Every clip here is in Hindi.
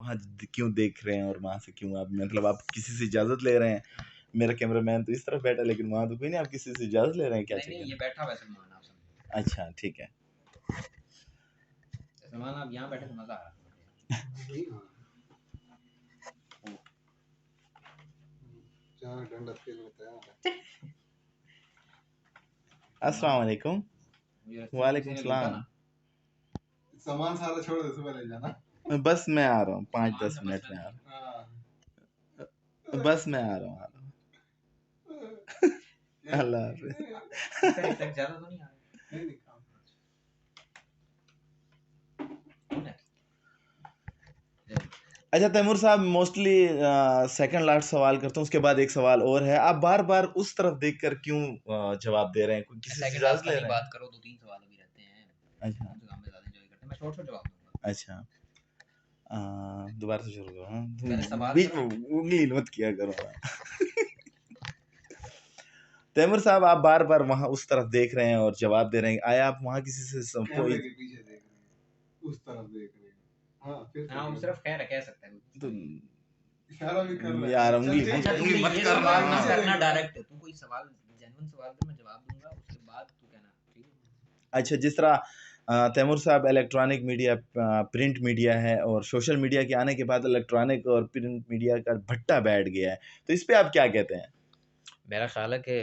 वहाँ क्यों देख रहे हैं और वहाँ से क्यों आप, मतलब आप किसी से इजाज़त ले रहे हैं? मेरा कैमरामैन तो इस तरफ बैठा है, लेकिन वहाँ तो कोई नहीं, आप किसी से इजाज़त ले रहे हैं क्या? नहीं, ये बैठा हुआ है सलमान, आप समझे। अच्छा, ठीक है। सलमान आप यहाँ बैठे तो मज़ा आ रहा है। अस्सलाम वालेकुम। वालेकुम किसी ने लूटा सलाम। ना। सामान सारा छोड़ दे, सुबह ले जाना। बस मैं आ रहा हूँ, 5-10 सामान मिनट तो में आ रहा हाँ। हूँ। बस मैं आ रहा हूँ। अल्लाह हाफ़िज़। तक ज़्यादा तो नहीं आ रहा। नहीं काम। अच्छा तैमूर साहब, मोस्टली सेकंड लास्ट सवाल करता हूँ, उसके बाद एक सवाल और है। आप बार-बार उस तरफ देखकर क्यों जवाब दे रहे हैं? कोई किसी से सेकंड इजाज़त लास्ट का ले नहीं, रहे हैं? बात करो, 2-3 सवाल अभी रहते हैं। अच्छा, कौन से काम में ज़्यादा एंजॉय करते हैं? मैं शॉर्ट जवाब दूँगा। अच्छा। दोबारा से शुरू करो। हाँ, पहले सवाल बीच करो। में उंगली मत किया करो। तैमूर साहब, आप बार-बार वहाँ उस तरफ देख रहे हैं और जवाब दे रहे हैं। आया आप वहाँ किसी से कैमरे के पीछे देख रहे हैं, उस तरफ देख रहे हैं। हाँ, फिर हाँ, उस तरफ खैर कह सकते हैं। तो इशारा भी कर रहा है। यार, चल उंगली ठीक अच्छा, है, तू उंगली मत ये कर सवाल ना ना। करना डायरेक्ट। तू कोई सवाल जेन्युइन सवाल कर, मैं जवाब दूँगा, उसके बाद तू कहना, ठीक है? अच्छा, जिस तरह तैमूर साहब, इलेक्ट्रॉनिक मीडिया, प्रिंट मीडिया है, और सोशल मीडिया के आने के बाद इलेक्ट्रॉनिक और प्रिंट मीडिया का भट्टा बैठ गया है, तो इस पे आप क्या कहते हैं? मेरा ख़्याल है कि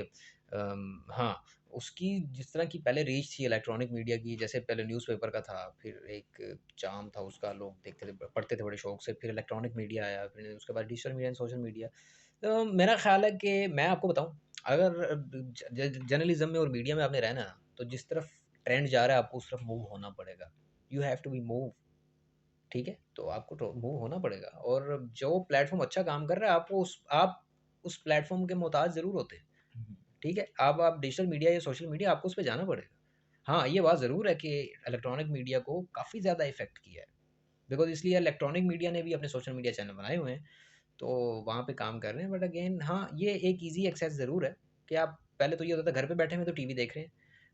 हाँ, उसकी जिस तरह की पहले रीच थी इलेक्ट्रॉनिक मीडिया की, जैसे पहले न्यूज़पेपर का था, फिर एक चार्म था उसका, लोग देखते थे, पढ़ते थे बड़े शौक से, फिर इलेक्ट्रॉनिक मीडिया आया, फिर उसके बाद digital media and social media. तो मेरा ख़्याल है कि मैं आपको बताऊँ, अगर जर्नलिज़्म में और मीडिया में आपने रहना है ना, तो जिस तरफ ट्रेंड जा रहा है, आपको उस तरफ मूव होना पड़ेगा। You have to be move, ठीक है? तो आपको तो मूव होना पड़ेगा, और जो प्लेटफ़ॉर्म अच्छा काम कर रहा है, आप उस प्लेटफ़ॉर्म के मोहताज ज़रूर होते हैं। ठीक है? अब आप डिजिटल मीडिया या सोशल मीडिया, आपको उस पे जाना पड़ेगा। हाँ, ये बात ज़रूर है कि इलेक्ट्रॉनिक मीडिया को काफ़ी ज़्यादा इफ़ेक्ट किया है। बिकॉज़ इसलिए इलेक्ट्रॉनिक मीडिया ने भी अपने सोशल मीडिया चैनल बनाए हुए हैं, तो वहाँ पे काम कर रहे हैं। बट अगेन हाँ, ये एक ईज़ी एक्सेस ज़रूर है कि आप, पहले तो ये होता था घर पे बैठे हुए तो टीवी देख रहे हैं,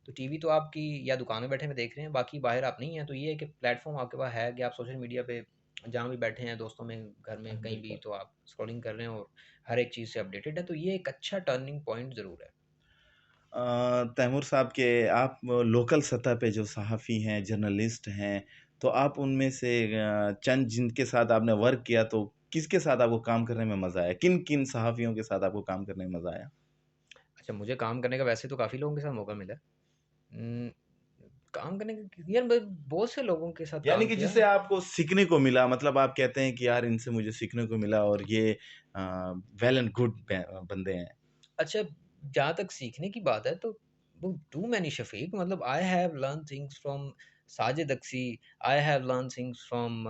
तो टीवी तो आपकी, या दुकान में बैठे हुए देख रहे हैं, बाकी बाहर आप नहीं हैं। तो ये है कि प्लेटफ़ॉर्म आपके पास है कि आप सोशल मीडिया पे जहाँ भी बैठे हैं, दोस्तों में, घर में, कहीं भी, तो आप स्क्रॉलिंग कर रहे हैं और हर एक चीज़ से अपडेटेड है। तो ये एक अच्छा टर्निंग पॉइंट ज़रूर है। तैमूर साहब के, आप लोकल सतह पे जो सहाफ़ी हैं, जर्नलिस्ट हैं, तो आप उनमें से चंद जिनके साथ आपने वर्क किया, तो किसके साथ आपको काम करने में मज़ा आया? किन-किन सहाफ़ियों के साथ आपको काम करने में मज़ा आया? अच्छा, मुझे काम करने का वैसे तो काफ़ी लोगों के साथ मौका मिला है। काम करने का यार, मैं बहुत से लोगों के साथ यानी काम कि किया जिससे है। आपको सीखने को मिला, मतलब आप कहते हैं कि यार इनसे मुझे सीखने को मिला और ये वेल एंड गुड बंदे हैं। अच्छा, जहाँ तक सीखने की बात है, तो वो टू मैनी शफ़ीक, मतलब I have learn things from Sajid Aksi, I have learn things from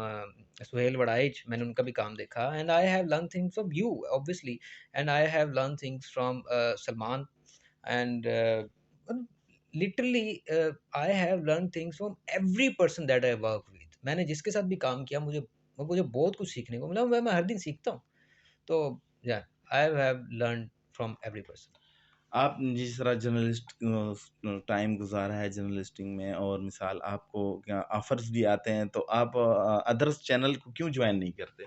Suhail Warraich, मैंने उनका भी काम देखा, and I have learn things from you obviously, and I have learn things from Salman, and literally I have learn things from every person that I work with. मैंने जिसके साथ भी काम किया, मुझे बहुत कुछ सीखने को मिला। मैं हर दिन सीखता हूँ। तो या आई have learn from every person. आप जिस तरह जर्नलिस्ट टाइम गुज़ारा है जर्नलिस्टिंग में, और मिसाल आपको क्या ऑफ़र्स भी आते हैं, तो आप अदर्स चैनल को क्यों जॉइन नहीं करते?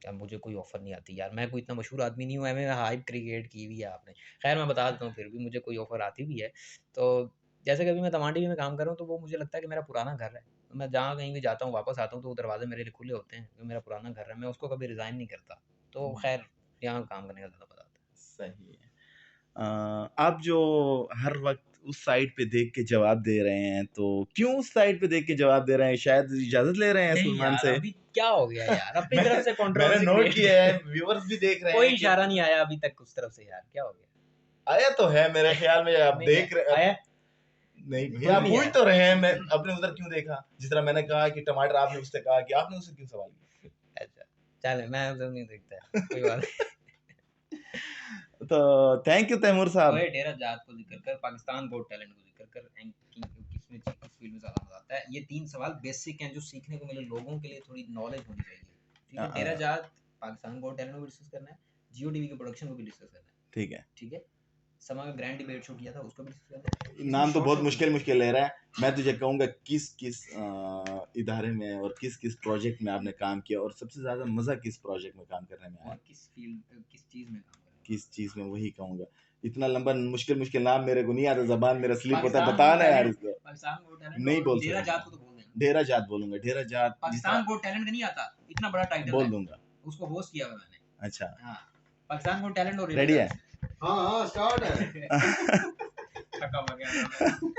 यार, मुझे कोई ऑफ़र नहीं आती यार, मैं कोई इतना मशहूर आदमी नहीं हूँ, एਵੇਂ हाइप क्रिएट की हुई है आपने। ख़ैर मैं बता देता हूँ, फिर भी मुझे कोई ऑफ़र आती भी है, तो जैसे कि अभी मैं तमाम टीवी में काम कर रहा हूँ, तो वो मुझे लगता है कि मेरा पुराना घर है। तो मैं जहाँ कहीं भी जाता हूँ, वापस आता हूँ, तो वो दरवाज़े मेरे लिए खुले होते हैं, क्योंकि मेरा पुराना घर है, मैं उसको कभी रिज़ाइन नहीं करता। तो ख़ैर, यहाँ काम करने का ज़्यादा मज़ा आता है। सही है। आप जो हर वक़्त उस साइड पे देख के जवाब दे रहे हैं, तो क्यों उस साइड पे देख के जवाब दे रहे हैं? शायद इजाज़त ले रहे हैं नहीं सलमान यार, से? अभी क्या हो गया यार? अपनी तरफ से मैंने कंट्रोवर्सी नोट क्रिएट किया है, व्यूअर्स भी देख रहे कोई हैं कि इशारा नहीं आया अभी तक उस तरफ से यार, क्या हो गया? आया तो है मेरे ख़्याल में, आप नहीं देख रहे आया? नहीं खुद भैया, आप नहीं पूछ आया। तो रहे हैं, मैं आपने उधर क्यों देखा? जिस तरह मैंने कहा कि टमाटर, आपने उससे कहा कि आपने उससे क्यों सवाल किया? अच्छा, चलें, मैं उधर नहीं देखता है, कोई बात नहीं। तो थैंक यू तैमूर साहब। ओए डेरा जात को ज़िक्र कर, पाकिस्तान गोट टैलेंट को ज़िक्र कर, किस फील्ड में ज़्यादा मज़ा आता है? ये 3 सवाल बेसिक हैं, जो सीखने को मिले लोगों के लिए, थोड़ी नॉलेज होनी चाहिए। ठीक है? डेरा जात, पाकिस्तान गोट टैलेंट को भी डिस्कस करना है, जियो टीवी के प्रोडक्शन को भी डिस्कस करना है। ठीक है। ठीक है? समा का ग्रैंड डिबेट शो किया था, उसको भी किया था। इसने नाम तो शॉर्ट बहुत शो मुश्किल मुश्किल ले रहा है। मैं तुझे कहूँगा किस किस इदारे में और किस किस प्रोजेक्ट में आपने काम किया और सबसे ज़्यादा मज़ा किस प्रोजेक्ट में काम करने में आया? और किस फील्ड किस चीज़ में काम कर किस चीज़ में, वही कहूँगा। इतना लंबा मुश्किल मुश्किल नाम मेरे को नहीं आता, ज़बान मेरा स्लिप होता है, पाकिस्तान बता गो ना यार टैलेंट, इसको। पाकिस्तान गो टैलेंट नहीं और बोल डेरा सकूंगा। जात को तो बोल देना। डेरा जात बोलूंगा, डेरा जात पाकिस्तान गो टैलेंट का नहीं आता, इतना बड़ा टाइटल बोल है, दूंगा। उसको होस्ट किया हुआ मैंने। अच्छा, हाँ, पाकिस्तान गो टैलेंट और रेडी डेरा है? जात। हाँ स्टार्ट है। थका हुआ गया था मैं।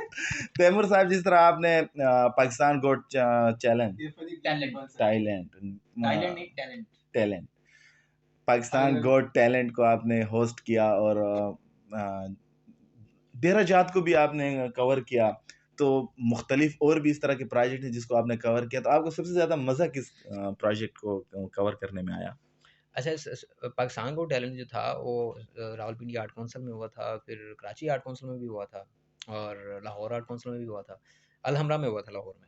तैमूर साहब, जिस तरह आपने पाकिस्तान गोट चैलेंज ये फनी टैलेंट, टाइलैंड टाइलैंड नहीं टैलेंट। टैलेंट पाकिस्तान गोट टैलेंट को आपने होस्ट किया और डेरा जात को भी आपने कवर किया, तो मुख्तलिफ और भी इस तरह के प्रोजेक्ट हैं जिसको आपने कवर किया, तो आपको सबसे ज़्यादा मज़ा किस प्रोजेक्ट को कवर करने में आया? अच्छा, पाकिस्तान गो टैलेंट जो था वो रावलपिंडी आर्ट काउंसिल में हुआ था, फिर कराची आर्ट काउंसिल में भी हुआ था और लाहौर आर्ट काउंसिल में भी हुआ था, अलहमरा में हुआ था लाहौर में।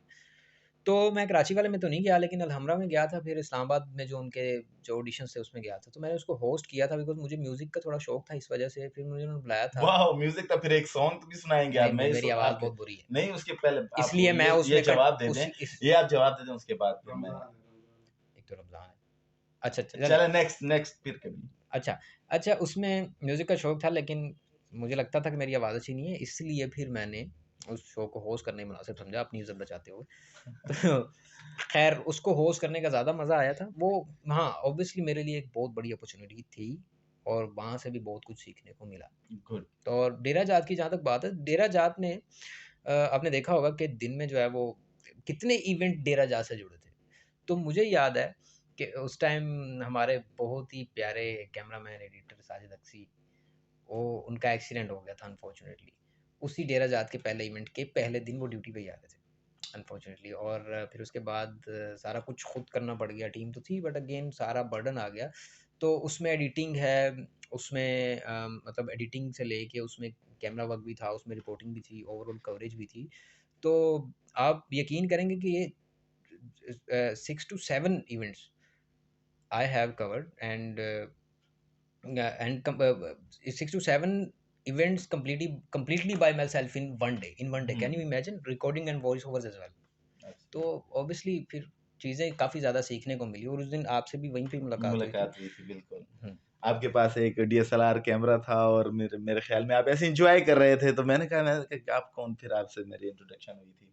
तो मैं कराची वाले में तो नहीं गया, लेकिन अलहमरा में गया था, फिर इस्लामाबाद में जो उनके जो ऑडिशंस थे उसमें गया था। तो मैंने उसको होस्ट किया था बिकॉज़ मुझे म्यूज़िक का थोड़ा शौक था, इस वजह से फिर मुझे उन्होंने बुलाया था। वाह! म्यूज़िक का फिर एक सॉन्ग भी सुनाएँगे आप? नहीं, मैं मेरी इस आवाज़ आपके बहुत बुरी है, नहीं, उसके पहले आप इसलिए मैं ये उसमें जवाब दे दें, उसी इस ये आप जवाब दे दें, उसके बाद फिर मैं एक तो रमज़ान है। अच्छा, चलें। चलें नेक्स्ट नेक्स्ट फिर कभी। अच्छा, अच्छा उसमें म्यूज़िक का शौक था, लेकिन मुझे लगता था कि मेरी आवाज़ अच्छी नहीं है, इसलिए फिर मैंने उस शो को होस्ट करने ही मुनासिब समझा अपनी इज़्ज़त बचाते हुए। तो खैर उसको होस्ट करने का ज़्यादा मज़ा आया था। वो हाँ, ऑब्वियसली मेरे लिए एक बहुत बड़ी अपॉर्च्युनिटी थी और वहाँ से भी बहुत कुछ सीखने को मिला। गुड। तो और डेरा जात की जहाँ तक बात है, डेरा जात ने आपने देखा होगा कि दिन में जो है वो कितने इवेंट डेरा जात से जुड़े थे। तो मुझे याद है कि उस टाइम हमारे बहुत ही प्यारे कैमरामैन, एडिटर साजिद अक्सी, वो उनका एक्सीडेंट हो गया था अनफॉर्चुनेटली। उसी डेरा जात के पहले इवेंट के पहले दिन वो ड्यूटी पे ही आ रहे थे अनफॉर्चुनेटली, और फिर उसके बाद सारा कुछ खुद करना पड़ गया। टीम तो थी बट अगेन सारा बर्डन आ गया। तो उसमें एडिटिंग है, उसमें मतलब एडिटिंग से लेके उसमें कैमरा वर्क भी था, उसमें रिपोर्टिंग भी थी, ओवरऑल कवरेज भी थी। तो आप यकीन करेंगे कि ये 6 to 7 events I have covered and 6 to 7 events completely by myself in one day. Can you imagine recording and voice overs as well? तो ऑब्वियसली फिर चीज़ें काफ़ी ज़्यादा सीखने को मिली और उस दिन आपसे भी वहीं पे मुलाकात हुई थी। मुलाकात हुई थी, बिल्कुल। हुँ। आपके पास एक डीएसएलआर कैमरा था और मेरे मेरे ख्याल में आप ऐसे एन्जॉय कर रहे थे, तो मैंने कहा आप कौन, फिर आपसे मेरी इंट्रोडक्शन हुई थी।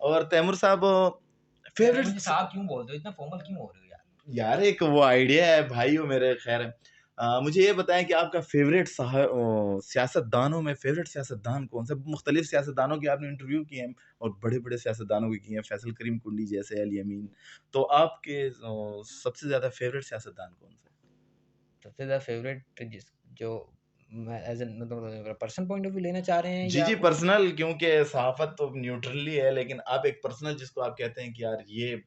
और तैमूर साहब मुझे फेवरेट साहब क्यों बोलते हो? इतना फॉर्मल क्यों हो रहे हो यार? यार, एक वो आइडिया है भाई हो मेरे। खैर मुझे ये बताएं कि आपका फेवरेट सियासतदानों में फेवरेट सियासतदान कौन सा? मुख्तलिफ सियासतदानों की आपने इंटरव्यू किए हैं और बड़े बड़े सियासतदानों की किए हैं, फैसल करीम कुंडी जैसे, अली अमीन। तो आपके सबसे ज़्यादा फेवरेट सियासतदान कौन सा? सबसे ज़्यादा फेवरेट जो मैं एज़ एन मतलब पर्सनल पॉइंट ऑफ व्यू लेना चाह रहे हैं जी या जी, कुछ? पर्सनल, क्योंकि सहाफ़त तो न्यूट्रली है, लेकिन आप एक पर्सनल जिसको आप कहते हैं कि यार ये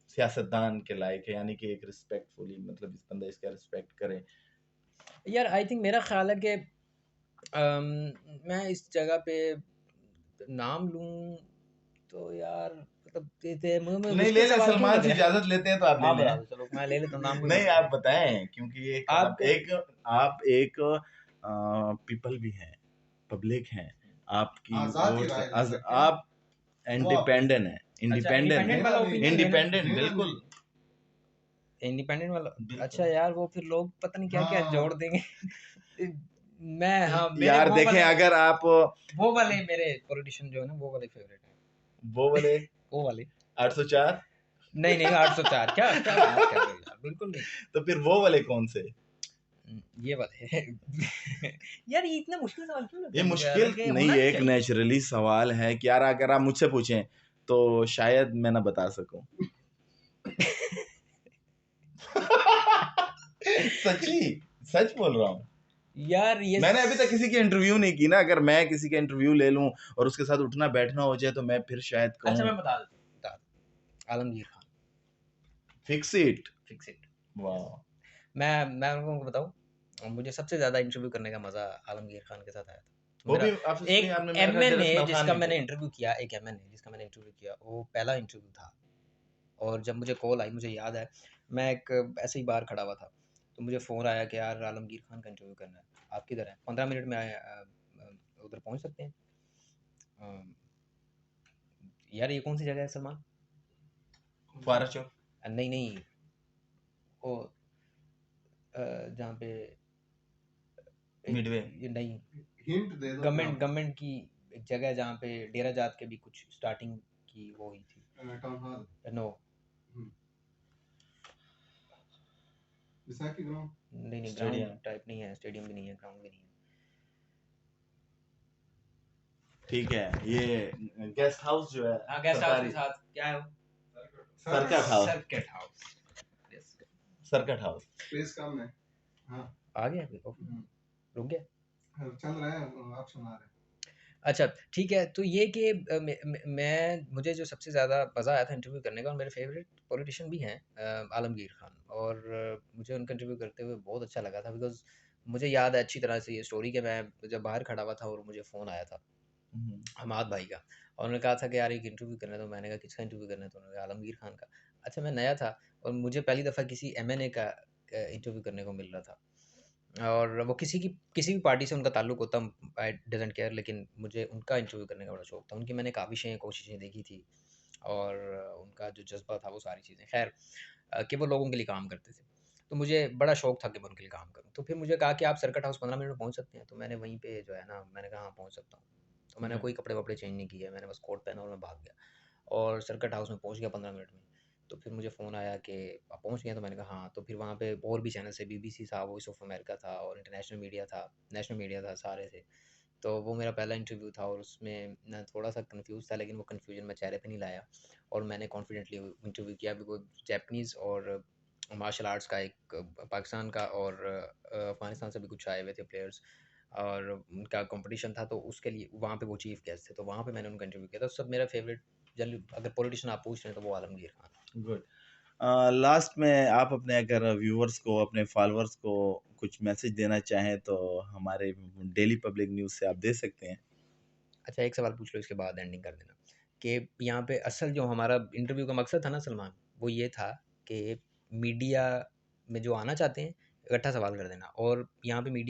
सियासतदान के लायक है, यानी कि एक रिस्पेक्टफुली, मतलब इस बंदा इसका रिस्पेक्ट करे। यार आई थिंक मेरा ख़्याल है कि मैं इस जगह पे नाम लूँ तो यार मतलब मुझे नहीं, ले मुश्किल ले, सवाल क्यों सलमान लग से रहा है? इजाज़त लेते हैं तो आप ले आप लें। बता दो, चलो मैं ले लेता हूँ, नाम कोई नहीं, मसला आप नहीं। बताएँ, क्योंकि एक आपको आप एक पीपल भी हैं, पब्लिक हैं, आपकी आजाद ही वोट राय से दे सकते हैं। आप इंडिपेंडेंट हैं, अच्छा इंडिपेंडेंट इंडिपेंडेंट वाला ओपिनियन देना इंडिपेंडेंट, बिल्कुल। इंडिपेंडेंट वाला। अच्छा बिल्कुल। यार वो फिर लोग पता नहीं क्या-क्या हाँ जोड़ देंगे। मैं हाँ, मेरे यार देखें, अगर आप वो वाले मेरे पॉलिटिशियन जो है ना वो वाले फेवरेट हैं। वो वाले वो वाले 804 नहीं, नहीं 804 क्या क्या बात कर रहे हो यार? बिल्कुल नहीं। तो फिर वो वाले कौन से? ये वाले यार ये इतना मुश्किल सवाल क्यों लगता ये है मुझे यार? मुश्किल कि नहीं, होना नहीं एक चाहिए। नेचुरली सवाल है कि यार अगर आप मुझसे पूछें तो शायद मैं ना बता सकूं। सच्ची, सच बोल रहा हूँ। यार ये मैंने अभी तक किसी की इंटरव्यू नहीं की ना, अगर मैं किसी का इंटरव्यू ले लूं और उसके साथ उठना बैठना हो जाए तो मैं फिर शायद अच्छा कहूँ मैं बता देता हूँ, Alamgir Khan, fix it. Fix it. वाह। मैं उनको बताऊँ, मुझे सबसे ज़्यादा इंटरव्यू करने का मज़ा आलमगीर खान के साथ आया था। तो वो मेरा भी ऑब्वियसली एक आपने मेरे ख्याल एमएनए जरस खान जिसका भी मैंने किया। इंटरव्यू किया, एक एमएनए जिसका मैंने इंटरव्यू किया, वो पहला इंटरव्यू था। और जब मुझे कॉल आई, मुझे याद है, मैं एक ऐसे ही बाहर खड़ा हुआ था, तो मुझे फ़ोन आया कि यार आलमगीर खान का इंटरव्यू करना है। आप किधर हैं? 15 मिनट में उधर पहुँच सकते हैं। यार ये कौन सी जगह है सलमान? फुआरा चौक। नहीं नहीं, वो जहाँ पे मिडवे। ये नहीं, हिंट दे दो गवर्नमेंट गवर्नमेंट की एक जगह है जहाँ पे डेरा जात के भी कुछ स्टार्टिंग की वो हुई थी। Town hall, no, Visakhi ground, नहीं नहीं, स्टेडियम। ग्राउंड टाइप नहीं है, स्टेडियम भी नहीं है, ग्राउंड भी नहीं है। ठीक है, ये गेस्ट हाउस जो है हाँ, गेस्ट हाउस के सरकारी, साथ क्या है वो? Circuit house. Circuit house. Yes, circuit house. Space काम है। हाँ, आ गया अभी? ओके, रुक गया। चल रहा है, आप सुना रहे हैं। अच्छा ठीक है, तो ये कि मैं मुझे जो सबसे ज़्यादा मज़ा आया था इंटरव्यू करने का, और मेरे फेवरेट पॉलिटिशियन भी हैं आलमगीर खान, और मुझे उनका इंटरव्यू करते हुए बहुत अच्छा लगा था, बिकॉज़ मुझे याद है अच्छी तरह से ये स्टोरी कि मैं जब बाहर खड़ा हुआ था और मुझे फ़ोन आया था हमाद भाई का, और उन्होंने कहा था कि यार एक इंटरव्यू करना है, तो मैंने कहा किसका इंटरव्यू करना है? तो उन्होंने कहा आलमगीर खान का। अच्छा, मैं नया था और मुझे पहली दफ़ा किसी एमएनए का इंटरव्यू करने को मिल रहा था, और वो किसी भी पार्टी से उनका ताल्लुक होता, आई डजंट केयर, लेकिन मुझे उनका इंटरव्यू करने का बड़ा शौक था। उनकी मैंने काफ़ी कोशिशें देखी थी, और उनका जो जज्बा था वो सारी चीज़ें, खैर कि वो लोगों के लिए काम करते थे, तो मुझे बड़ा शौक था कि मैं उनके लिए काम करूँ। तो फिर मुझे कहा कि आप सर्किट हाउस 15 मिनट में पहुँच सकते हैं, तो मैंने वहीं पे जो है ना, मैंने कहा हाँ पहुँच सकता हूँ। तो मैंने कोई कपड़े वपड़े चेंज नहीं किए, मैंने बस कोट पहना और मैं भाग गया, और सर्किट हाउस में पहुँच गया 15 मिनट में। तो फिर मुझे फ़ोन आया कि आप पहुँच गए हैं? तो मैंने कहा हाँ। तो फिर वहाँ पे और भी चैनल से, बीबीसी था, वॉइस ऑफ अमेरिका था, और इंटरनेशनल मीडिया था, नेशनल मीडिया था, सारे थे। तो वो मेरा पहला इंटरव्यू था, और उसमें मैं थोड़ा-सा कन्फ्यूज़ था, लेकिन वो कन्फ्यूज़न मैं चेहरे पे नहीं लाया, और मैंने कॉन्फिडेंटली इंटरव्यू किया, बिकॉज़ जैपनीज़ और मार्शल आर्ट्स का एक पाकिस्तान का और अफ़गानिस्तान से भी कुछ आए हुए थे प्लेयर्स, और उनका कॉम्पिटिशन था, तो उसके लिए वहाँ पे वो चीफ़ गेस्ट थे, तो वहाँ पे मैंने उनका इंटरव्यू किया था। सब मेरा फेवरेट, जल अगर पॉलिटिशियन आप पूछ रहे हैं तो वो आलमगीर खान। गुड। लास्ट में आप अपने अगर व्यूअर्स को, अपने फॉलोअर्स को कुछ मैसेज देना चाहें तो हमारे डेली पब्लिक न्यूज़ से आप दे सकते हैं। अच्छा, एक सवाल पूछ लो, इसके बाद एंडिंग कर देना, कि यहाँ पे असल जो हमारा इंटरव्यू का मकसद था ना सलमान, वो ये था कि मीडिया में जो आना चाहते हैं, इकट्ठा सवाल कर देना, और यहाँ पे मीडिया